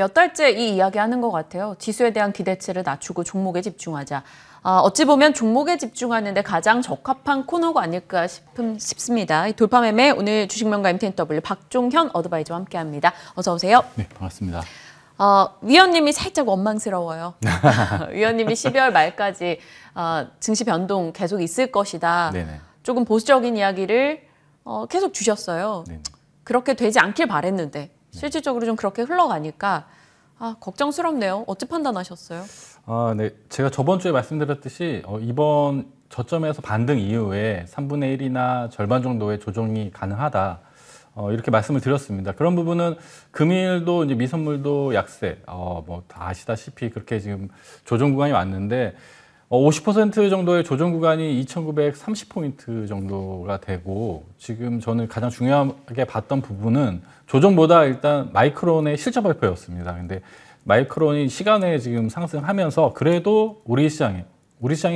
몇 달째 이 이야기 하는 것 같아요. 지수에 대한 기대치를 낮추고 종목에 집중하자. 어찌 보면 종목에 집중하는 데 가장 적합한 코너가 아닐까 싶습니다. 돌파매매 오늘 주식명가 MTNW 박종현 어드바이저와 함께합니다. 어서 오세요. 네, 반갑습니다. 위원님이 살짝 원망스러워요. 위원님이 12월 말까지 증시 변동 계속 있을 것이다. 네네. 조금 보수적인 이야기를 계속 주셨어요. 네네. 그렇게 되지 않길 바랬는데 실질적으로 좀 그렇게 흘러가니까 걱정스럽네요. 어찌 판단하셨어요? 네, 제가 저번 주에 말씀드렸듯이 이번 저점에서 반등 이후에 3분의 1이나 절반 정도의 조정이 가능하다. 이렇게 말씀을 드렸습니다. 그런 부분은 금일도 이제 미선물도 약세, 뭐 다 아시다시피 그렇게 지금 조정 구간이 왔는데 50% 정도의 조정 구간이 2,930포인트 정도가 되고 지금 저는 가장 중요하게 봤던 부분은 조정보다 일단 마이크론의 실적 발표였습니다. 근데 마이크론이 시간에 지금 상승하면서 그래도 우리 시장의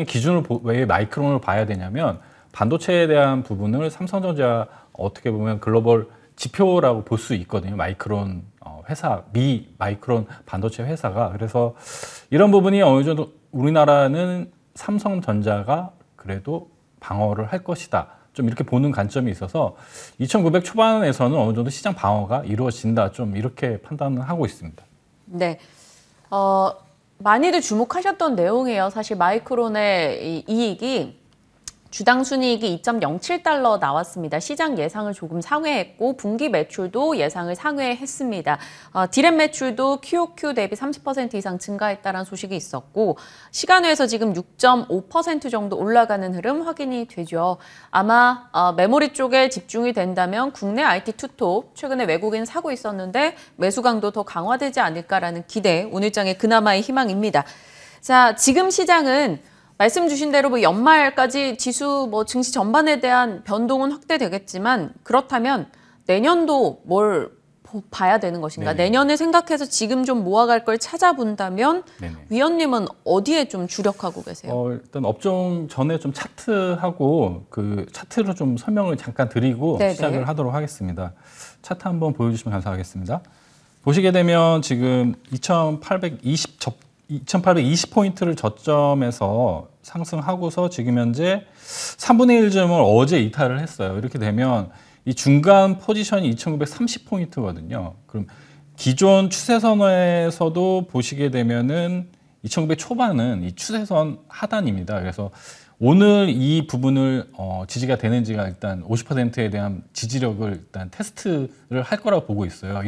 기준을 왜 마이크론을 봐야 되냐면 반도체에 대한 부분을 삼성전자 어떻게 보면 글로벌 지표라고 볼 수 있거든요. 마이크론 회사, 미 마이크론 반도체 회사가. 그래서 이런 부분이 어느 정도 우리나라는 삼성전자가 그래도 방어를 할 것이다. 좀 이렇게 보는 관점이 있어서 2,900 초반에서는 어느 정도 시장 방어가 이루어진다. 좀 이렇게 판단을 하고 있습니다. 네. 많이들 주목하셨던 내용이에요. 사실 마이크론의 이 이익이 주당 순이익이 2.07달러 나왔습니다. 시장 예상을 조금 상회했고 분기 매출도 예상을 상회했습니다. 디램 매출도 QOQ 대비 30% 이상 증가했다는 소식이 있었고 시간외에서 지금 6.5% 정도 올라가는 흐름 확인이 되죠. 아마 메모리 쪽에 집중이 된다면 국내 IT 투톱 최근에 외국인 사고 있었는데 매수 강도 더 강화되지 않을까라는 기대, 오늘장의 그나마의 희망입니다. 자, 지금 시장은 말씀 주신 대로 뭐 연말까지 지수 증시 전반에 대한 변동은 확대되겠지만 그렇다면 내년도 뭘 봐야 되는 것인가? 네네. 내년을 생각해서 지금 좀 모아갈 걸 찾아본다면 네네. 위원님은 어디에 좀 주력하고 계세요? 일단 업종 전에 좀 차트하고 그 차트로 좀 설명을 잠깐 드리고 네네. 시작을 하도록 하겠습니다. 차트 한번 보여주시면 감사하겠습니다. 보시게 되면 지금 2,820포인트를 저점에서 상승하고서 지금 현재 3분의 1점을 어제 이탈을 했어요. 이렇게 되면 이 중간 포지션이 2,930포인트거든요. 그럼 기존 추세선에서도 보시게 되면은 2,900 초반은 이 추세선 하단입니다. 그래서 오늘 이 부분을 지지가 되는지가 일단 50%에 대한 지지력을 일단 테스트를 할 거라고 보고 있어요.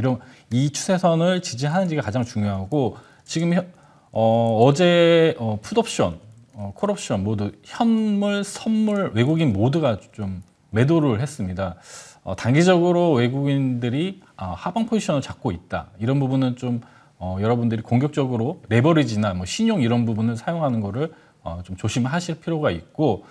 이 추세선을 지지하는지가 가장 중요하고 지금 어제 풋옵션, 콜옵션 모두 현물, 선물, 외국인 모두가 좀 매도를 했습니다. 단기적으로 외국인들이 하방 포지션을 잡고 있다. 이런 부분은 좀 여러분들이 공격적으로 레버리지나 신용 이런 부분을 사용하는 거를 좀 조심하실 필요가 있고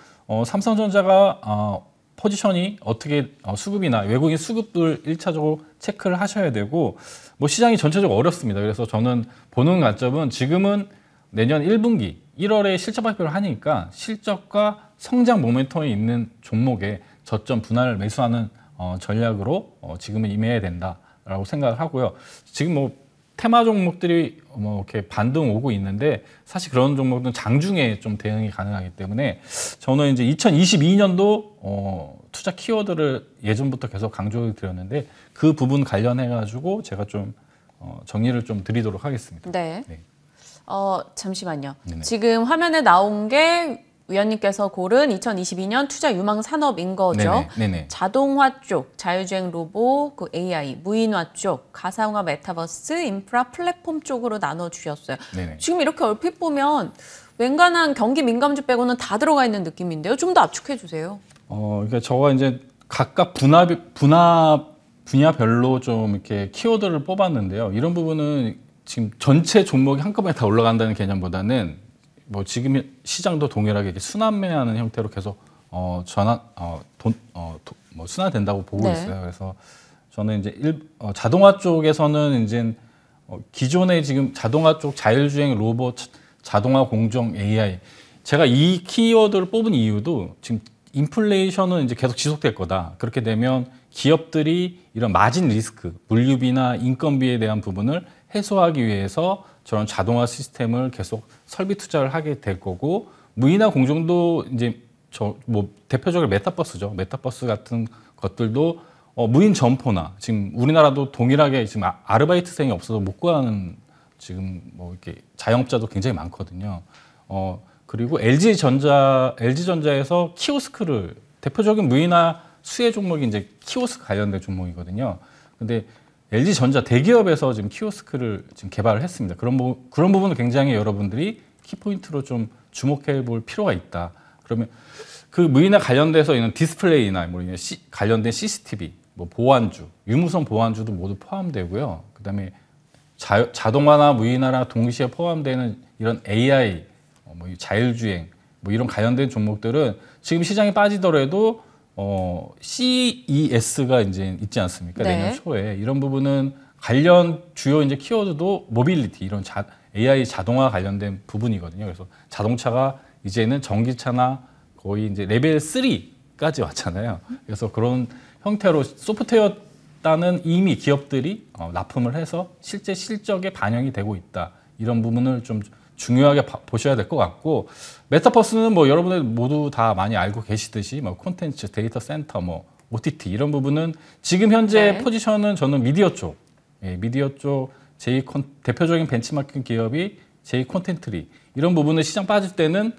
삼성전자가 포지션이 어떻게 수급이나 외국인 수급을 1차적으로 체크를 하셔야 되고 시장이 전체적으로 어렵습니다. 그래서 저는 보는 관점은 지금은 내년 1분기 1월에 실적 발표를 하니까 실적과 성장 모멘텀이 있는 종목에 저점 분할 매수하는 전략으로 지금은 임해야 된다라고 생각을 하고요. 지금 테마 종목들이 이렇게 반등 오고 있는데 사실 그런 종목들은 장중에 좀 대응이 가능하기 때문에 저는 이제 2022년도 투자 키워드를 예전부터 계속 강조를 드렸는데 그 부분 관련해 가지고 제가 좀 정리를 좀 드리도록 하겠습니다. 네. 네. 잠시만요. 네네. 지금 화면에 나온 게 위원님께서 고른 2022년 투자 유망 산업인 거죠. 네네. 자동화 쪽, 자율주행 로봇, 그 AI, 무인화 쪽, 가상화 메타버스, 인프라 플랫폼 쪽으로 나눠주셨어요. 네네. 지금 이렇게 얼핏 보면 웬간한 경기 민감주 빼고는 다 들어가 있는 느낌인데요. 좀 더 압축해 주세요. 그러니까 저가 이제 각각 분야별로 좀 이렇게 키워드를 뽑았는데요. 이런 부분은 지금 전체 종목이 한꺼번에 다 올라간다는 개념보다는 지금 시장도 동일하게 이렇게 순환매하는 형태로 계속 순환된다고 보고 네. 있어요. 그래서 저는 이제 자동화 쪽에서는 이제 기존의 지금 자동화 쪽 자율주행 로봇, 자동화 공정 AI 제가 이 키워드를 뽑은 이유도 지금 인플레이션은 이제 계속 지속될 거다. 그렇게 되면 기업들이 이런 마진 리스크, 물류비나 인건비에 대한 부분을 해소하기 위해서 저런 자동화 시스템을 계속 설비 투자를 하게 될 거고, 무인화 공정도 이제 뭐 대표적으로 메타버스죠. 메타버스 같은 것들도 무인 점포나 지금 우리나라도 동일하게 지금 아르바이트생이 없어서 못 구하는 지금 뭐 이렇게 자영업자도 굉장히 많거든요. 그리고 LG전자에서 키오스크를 대표적인 무인화 수혜 종목이 이제 키오스크 관련된 종목이거든요. 근데 LG전자 대기업에서 지금 키오스크를 지금 개발을 했습니다. 그런 부분은 굉장히 여러분들이 키포인트로 좀 주목해 볼 필요가 있다. 그러면 그 무인화 관련돼서 있는 디스플레이나 뭐 관련된 CCTV, 뭐 보안주, 유무선 보안주도 모두 포함되고요. 그다음에 자동화나 무인화나 동시에 포함되는 이런 AI, 뭐 자율주행, 뭐 이런 관련된 종목들은 지금 시장에 빠지더라도 CES가 이제 있지 않습니까? 네. 내년 초에 이런 부분은 관련 주요 이제 키워드도 모빌리티 이런 AI 자동화 관련된 부분이거든요. 그래서 자동차가 이제는 전기차나 거의 이제 레벨 3까지 왔잖아요. 그래서 그런 형태로 소프트웨어 따는 이미 기업들이 납품을 해서 실제 실적에 반영이 되고 있다. 이런 부분을 좀 중요하게 보셔야 될 것 같고, 메타버스는 뭐 여러분들 모두 다 많이 알고 계시듯이 뭐 콘텐츠, 데이터 센터, 뭐 OTT 이런 부분은 지금 현재 네. 포지션은 저는 미디어 쪽, 미디어 쪽 대표적인 벤치마킹 기업이 제이콘텐트리 이런 부분에 시장 빠질 때는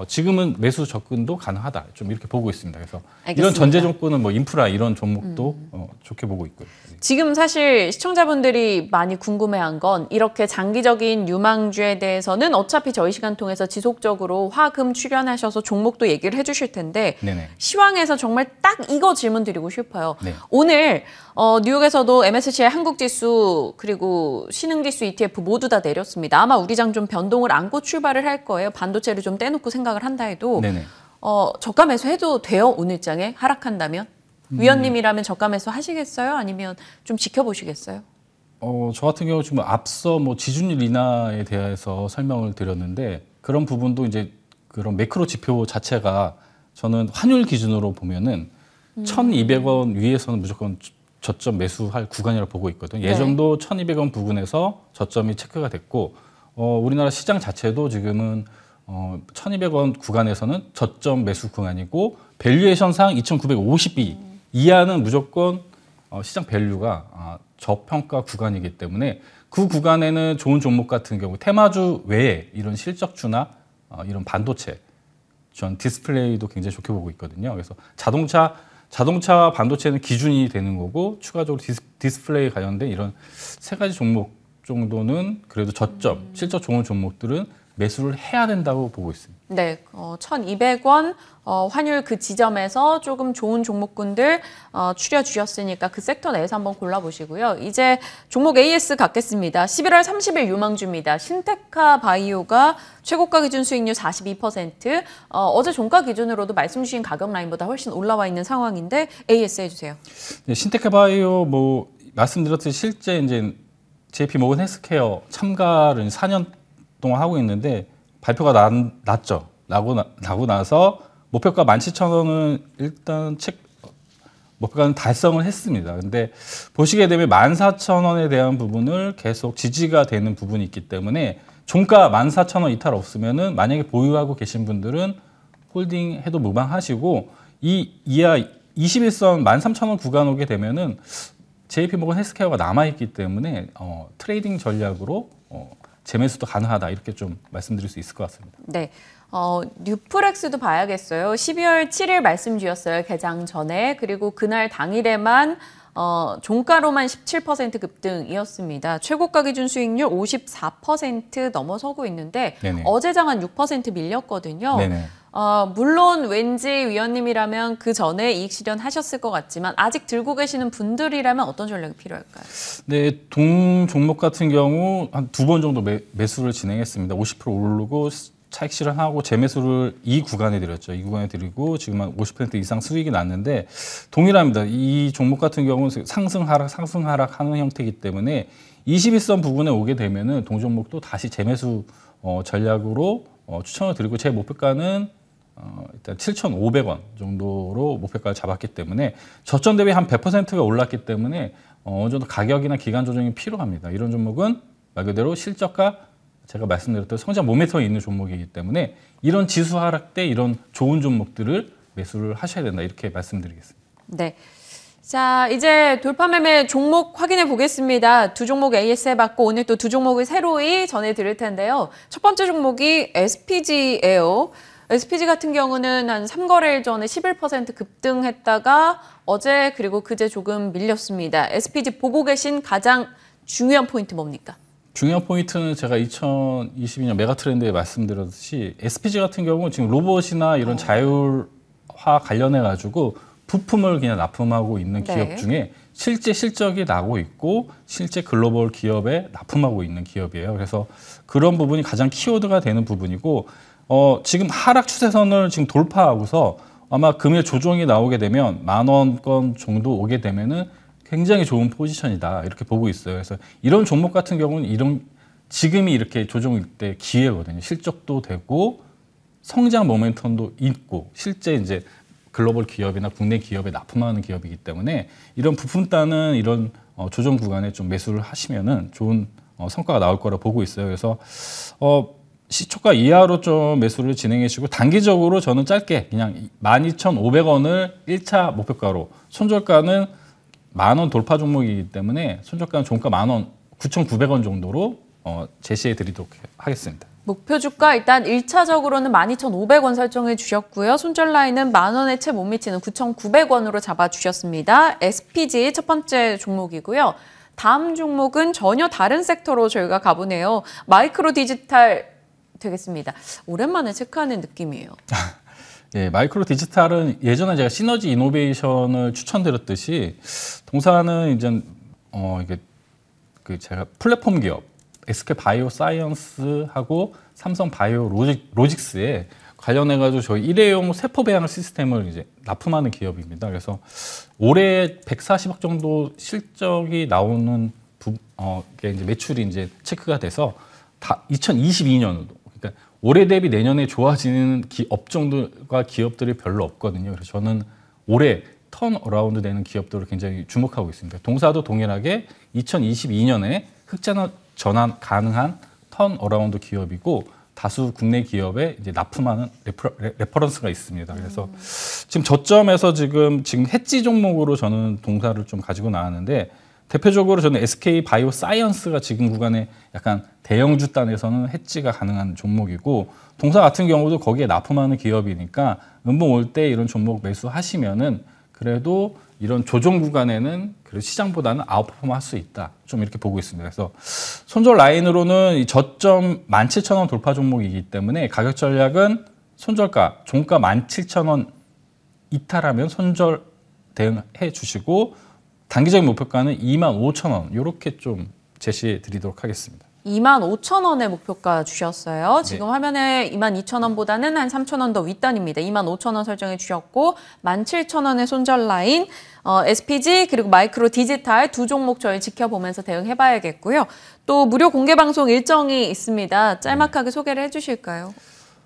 지금은 매수 접근도 가능하다. 좀 이렇게 보고 있습니다. 그래서 알겠습니다. 이런 전제 조건은 뭐 인프라 이런 종목도 좋게 보고 있고요. 지금 사실 시청자분들이 많이 궁금해한 건 이렇게 장기적인 유망주에 대해서는 어차피 저희 시간 통해서 지속적으로 화금 출연하셔서 종목도 얘기를 해주실 텐데 네네. 시황에서 정말 딱 이거 질문 드리고 싶어요. 네. 오늘 뉴욕에서도 MSCI 한국지수 그리고 신흥지수 ETF 모두 다 내렸습니다. 아마 우리 장 좀 변동을 안고 출발을 할 거예요. 반도체를 좀 떼놓고 생각을 한다 해도 네네. 저가 매수해도 돼요? 오늘장에 하락한다면? 위원님이라면 저가 매수 하시겠어요? 아니면 좀 지켜보시겠어요? 저 같은 경우 지금 앞서 뭐 지준율 인하에 대해서 설명을 드렸는데 그런 부분도 이제 그런 매크로 지표 자체가 저는 환율 기준으로 보면은 1,200원 위에서는 무조건 저점 매수할 구간이라고 보고 있거든요. 네. 예전도 1,200원 부근에서 저점이 체크가 됐고 우리나라 시장 자체도 지금은 1,200원 구간에서는 저점 매수 구간이고 밸류에이션상 2,950비 이하는 무조건 시장 밸류가 저평가 구간이기 때문에 그 구간에는 좋은 종목 같은 경우 테마주 외에 이런 실적주나 이런 반도체, 전 디스플레이도 굉장히 좋게 보고 있거든요. 그래서 자동차 반도체는 기준이 되는 거고 추가적으로 디스플레이 관련된 이런 세 가지 종목 정도는 그래도 저점, 실적 좋은 종목들은 매수를 해야 된다고 보고 있습니다. 네, 1,200원 환율 그 지점에서 조금 좋은 종목군들 추려주셨으니까 그 섹터 내에서 한번 골라보시고요. 이제 종목 AS 갖겠습니다. 11월 30일 유망주입니다. 신테카 바이오가 최고가 기준 수익률 42%, 어제 종가 기준으로도 말씀 주신 가격 라인보다 훨씬 올라와 있는 상황인데 AS 해주세요. 네, 신테카 바이오 뭐 말씀드렸듯이 실제 이제 JP 모건 헬스케어 참가를 4년 동안 하고 있는데 발표가 났죠. 나고 나서 목표가 17,000원은 일단 목표가는 달성을 했습니다. 근데 보시게 되면 14,000원에 대한 부분을 계속 지지가 되는 부분이 있기 때문에 종가 14,000원 이탈 없으면은 만약에 보유하고 계신 분들은 홀딩 해도 무방하시고 이하 21선 13,000원 구간 오게 되면은 JP모건 헬스케어가 남아있기 때문에 트레이딩 전략으로 재매수도 가능하다 이렇게 좀 말씀드릴 수 있을 것 같습니다. 네, 뉴프렉스도 봐야겠어요. 12월 7일 말씀 주셨어요. 개장 전에. 그리고 그날 당일에만 종가로만 17% 급등이었습니다. 최고가 기준 수익률 54% 넘어서고 있는데 네네. 어제 장한 6% 밀렸거든요. 네네. 물론 왠지 위원님이라면 그 전에 이익 실현하셨을 것 같지만 아직 들고 계시는 분들이라면 어떤 전략이 필요할까요? 네, 동 종목 같은 경우 한 2번 정도 매수를 진행했습니다. 50% 오르고 차익 실현하고 재매수를 이 구간에 드렸죠. 이 구간에 드리고 지금 한 50% 이상 수익이 났는데 동일합니다. 이 종목 같은 경우는 상승 하락 하는 형태이기 때문에 21선 부근에 오게 되면은 동 종목도 다시 재매수 전략으로 추천을 드리고 제 목표가는 일단 7,500원 정도로 목표가를 잡았기 때문에 저점 대비 한 100%가 올랐기 때문에 어느 정도 가격이나 기간 조정이 필요합니다. 이런 종목은 말 그대로 실적과 제가 말씀드렸던 성장 모멘텀이 있는 종목이기 때문에 이런 지수 하락 때 이런 좋은 종목들을 매수를 하셔야 된다 이렇게 말씀드리겠습니다. 네. 자, 이제 돌파 매매 종목 확인해 보겠습니다. 두 종목 AS 받고 오늘 또 두 종목을 새로이 전해드릴 텐데요. 첫 번째 종목이 SPG예요. SPG 같은 경우는 한 3거래일 전에 11% 급등했다가 어제 그리고 그제 조금 밀렸습니다. SPG 보고 계신 가장 중요한 포인트 뭡니까? 중요한 포인트는 제가 2022년 메가트렌드에 말씀드렸듯이 SPG 같은 경우는 지금 로봇이나 이런 자율화 관련해 가지고 부품을 그냥 납품하고 있는 기업 네. 중에 실제 실적이 나고 있고 실제 글로벌 기업에 납품하고 있는 기업이에요. 그래서 그런 부분이 가장 키워드가 되는 부분이고 지금 하락 추세선을 지금 돌파하고서 아마 금일 조정이 나오게 되면 10,000원권 정도 오게 되면은 굉장히 좋은 포지션이다 이렇게 보고 있어요. 그래서 이런 종목 같은 경우는 지금이 이렇게 조정일 때 기회거든요. 실적도 되고 성장 모멘텀도 있고 실제 이제 글로벌 기업이나 국내 기업에 납품하는 기업이기 때문에 이런 부품 따는 이런 조정 구간에 좀 매수를 하시면은 좋은 성과가 나올 거라 보고 있어요. 그래서 시초가 이하로 좀 매수를 진행해 주시고 단기적으로 저는 짧게 그냥 12,500원을 1차 목표가로 손절가는 10,000원 돌파 종목이기 때문에 손절가는 종가 10,000원, 9,900원 정도로 제시해 드리도록 하겠습니다. 목표 주가 일단 1차적으로는 12,500원 설정해 주셨고요. 손절 라인은 10,000원에 채 못 미치는 9,900원으로 잡아 주셨습니다. SPG 첫 번째 종목이고요. 다음 종목은 전혀 다른 섹터로 저희가 가보네요. 마이크로 디지털 되겠습니다. 오랜만에 체크하는 느낌이에요. 예, 마이크로 디지털은 예전에 제가 시너지 이노베이션을 추천드렸듯이 동사는 이제 이게 제가 플랫폼 기업 SK 바이오 사이언스하고 삼성 바이오 로직스에 관련해 가지고 저희 일회용 세포 배양 시스템을 이제 납품하는 기업입니다. 그래서 올해 140억 정도 실적이 나오는 게 이제 매출이 이제 체크가 돼서 다 2022년도 그러니까 올해 대비 내년에 좋아지는 업종들과 기업들이 별로 없거든요. 그래서 저는 올해 턴 어라운드 되는 기업들을 굉장히 주목하고 있습니다. 동사도 동일하게 2022년에 흑자 전환 가능한 턴 어라운드 기업이고 다수 국내 기업에 이제 납품하는 레퍼런스가 있습니다. 그래서 지금 저점에서 지금 해지 종목으로 저는 동사를 좀 가지고 나왔는데 대표적으로 저는 SK 바이오 사이언스가 지금 구간에 약간 대형주 단에서는 해지가 가능한 종목이고 동사 같은 경우도 거기에 납품하는 기업이니까 음봉 올 때 이런 종목 매수하시면은 그래도 이런 조정 구간에는 그래도 시장보다는 아웃퍼폼 할 수 있다. 좀 이렇게 보고 있습니다. 그래서 손절 라인으로는 이 저점 17,000원 돌파 종목이기 때문에 가격 전략은 손절가, 종가 17,000원 이탈하면 손절 대응해 주시고 단기적인 목표가는 25,000원 이렇게 좀 제시해 드리도록 하겠습니다. 25,000원의 목표가 주셨어요. 지금 화면에 22,000원보다는 한 3,000원 더 윗단입니다. 25,000원 설정해 주셨고 17,000원의 손절 라인, SPG 그리고 마이크로 디지털 두 종목 저희 지켜보면서 대응해 봐야겠고요. 또 무료 공개 방송 일정이 있습니다. 짤막하게 소개를 해 주실까요?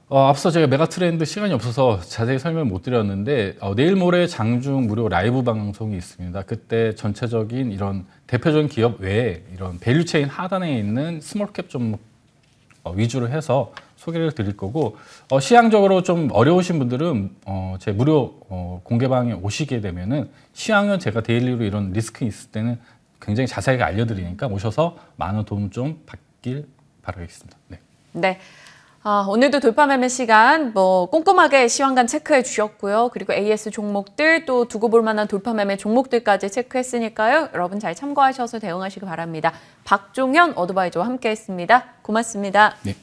앞서 제가 메가트렌드 시간이 없어서 자세히 설명 못 드렸는데 내일 모레 장중 무료 라이브 방송이 있습니다. 그때 전체적인 이런 대표적인 기업 외에 이런 밸류체인 하단에 있는 스몰캡 종목 위주로 해서 소개를 드릴 거고 시향적으로 좀 어려우신 분들은 제 무료 공개방에 오시게 되면은 시향은 제가 데일리로 이런 리스크 있을 때는 굉장히 자세하게 알려드리니까 오셔서 많은 도움 좀 받길 바라겠습니다. 네. 오늘도 돌파 매매 시간 꼼꼼하게 시황관 체크해 주셨고요. 그리고 AS 종목들 또 두고 볼 만한 돌파 매매 종목들까지 체크했으니까요. 여러분 잘 참고하셔서 대응하시기 바랍니다. 박종현 어드바이저와 함께했습니다. 고맙습니다. 네.